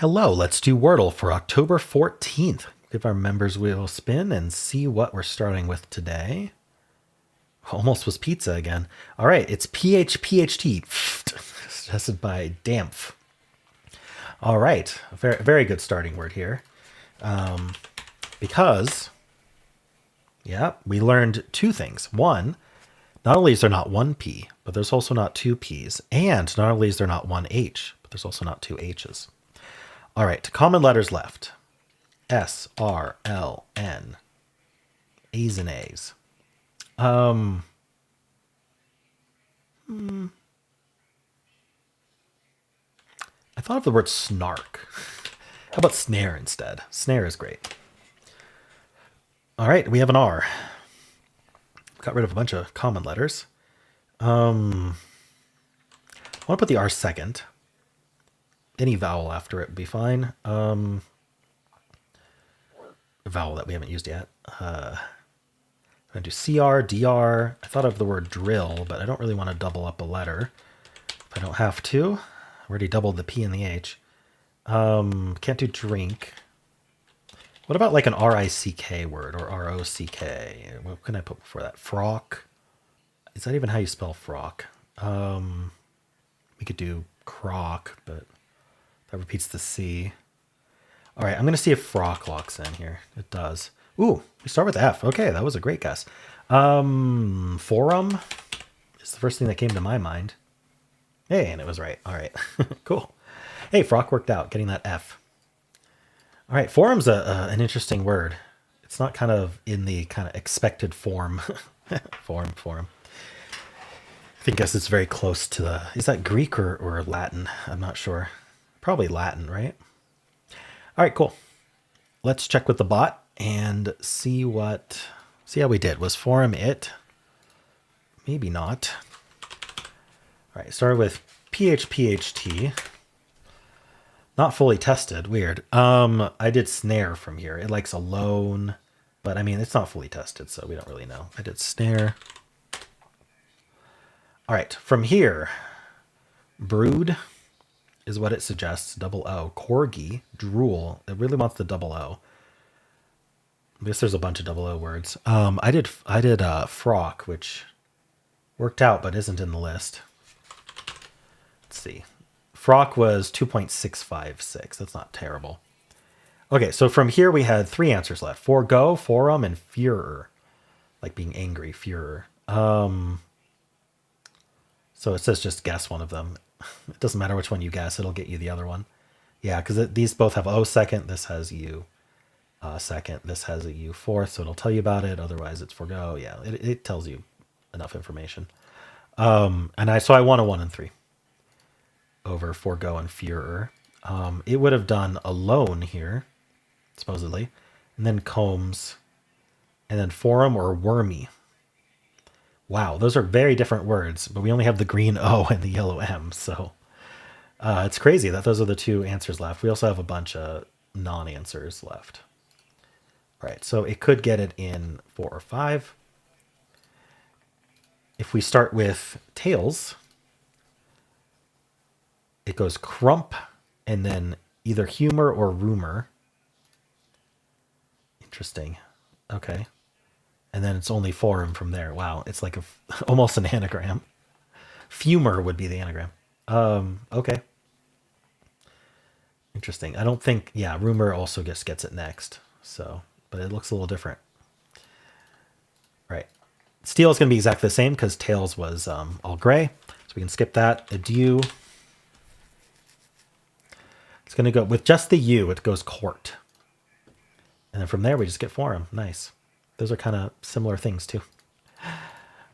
Hello, let's do Wordle for October 14th. Give our members wheel a spin and see what we're starting with today. Almost was pizza again. All right, it's PHPHT, suggested by Dampf. All right, very, very good starting word here. Because, yeah, we learned two things. One, not only is there not one P, but there's also not two Ps. And not only is there not one H, but there's also not two H's. All right, common letters left. S, R, L, N. A's and A's. I thought of the word snark. How about snare instead? Snare is great. All right, we have an R. Got rid of a bunch of common letters. I want to put the R second. Any vowel after it would be fine. A vowel that we haven't used yet. I'm going to do CR, DR. I thought of the word drill, but I don't really want to double up a letter if I don't have to. I already doubled the P and the H. Can't do drink. What about like an R-I-C-K word or R-O-C-K? What can I put before that? Frock. Is that even how you spell frock? We could do crock, but that repeats the C. All right, I'm going to see if frock locks in here. It does. Ooh, we start with F. Okay, that was a great guess. Forum is the first thing that came to my mind. Hey, and it was right. All right, cool. Hey, frock worked out, getting that F. All right, forum's an interesting word. It's not kind of in the kind of expected form. Forum. I guess it's very close to the... Is that Greek or Latin? I'm not sure. Probably Latin, right? All right, cool. Let's check with the bot and see how we did. Was forum it? Maybe not. All right, started with PHPHT. Not fully tested. Weird. I did snare from here. It likes alone, but I mean, it's not fully tested, so we don't really know. I did snare. All right, from here, brood is what it suggests. Double O. Corgi, drool. It really wants the double O. I guess there's a bunch of double O words. I did frock, which worked out, but isn't in the list. Let's see. Frock was 2.656. That's not terrible. Okay, so from here we had three answers left. Forgo, forum, and furor. Like being angry, furor. So it says just guess one of them. It doesn't matter which one you guess. It'll get you the other one. Yeah, because these both have O second. This has U second. This has a U fourth, so it'll tell you about it. Otherwise, it's forgo. Yeah, it tells you enough information. So I won a 1 and 3 over forgo and furor. It would have done alone here, supposedly, and then combs, and then forum or wormy. Wow, those are very different words, but we only have the green O and the yellow M, so it's crazy that those are the two answers left. We also have a bunch of non-answers left. All right, so it could get it in 4 or 5. If we start with tails, it goes crump and then either humor or rumor. Interesting. Okay. And then it's only forum from there. Wow, it's like almost an anagram. Fumer would be the anagram. Okay. Interesting. I don't think, yeah, rumor also gets it next. So, but it looks a little different. Right. Steel is going to be exactly the same because tails was all gray. So we can skip that. Adieu. It's going to go with just the U. It goes court. And then from there, we just get forum. Nice. Those are kind of similar things too.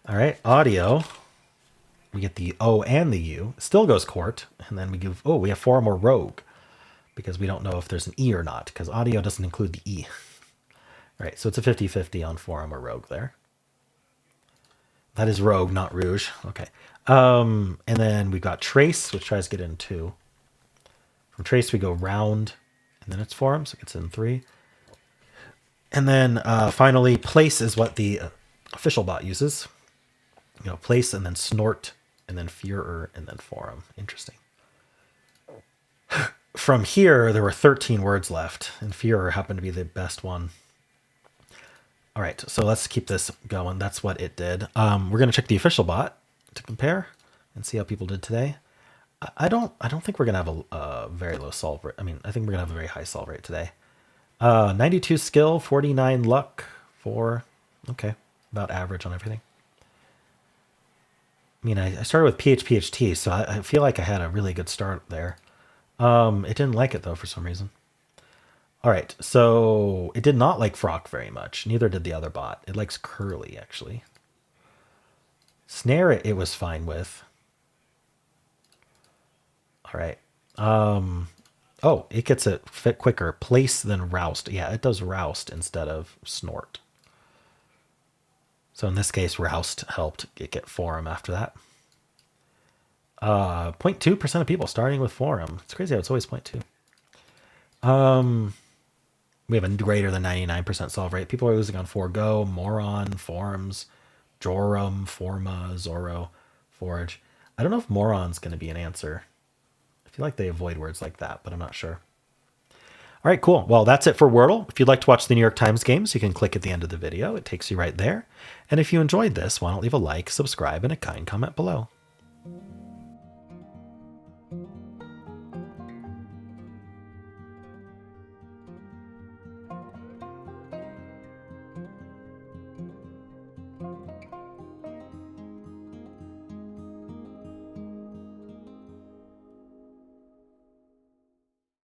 All right, audio. We get the O and the U. It still goes court. And then we have forum or rogue because we don't know if there's an E or not because audio doesn't include the E. All right, so it's a 50-50 on forum or rogue there. That is rogue, not rouge. Okay. And then we've got trace, which tries to get in 2. From trace, we go round, and then it's forum, so it gets in 3. And then finally, place is what the official bot uses. You know, place and then snort, and then furor, and then forum. Interesting. from here, there were 13 words left, and Führer happened to be the best one. All right, so let's keep this going. That's what it did. We're going to check the official bot to compare and see how people did today. I don't think we're going to have a very low solve rate. I mean, I think we're going to have a very high solve rate today. 92 skill, 49 luck, 4. Okay, about average on everything. I mean, I started with PHPHT, so I feel like I had a really good start there. It didn't like it, though, for some reason. All right, so it did not like Frock very much. Neither did the other bot. It likes Curly, actually. Snare it was fine with. All right. Oh, it gets it fit quicker. Place than roust. Yeah, it does roust instead of snort. So in this case, roust helped it get forum after that. 0.2% of people starting with forum. It's crazy how it's always 0.2. We have a greater than 99% solve rate. People are losing on Forgo, Moron, Forums, Jorum, Forma, Zorro, Forge. I don't know if Moron's going to be an answer. I feel like they avoid words like that, but I'm not sure. All right, cool. Well, that's it for Wordle. If you'd like to watch the New York Times games, you can click at the end of the video. It takes you right there. And if you enjoyed this, why don't leave a like, subscribe, and a kind comment below.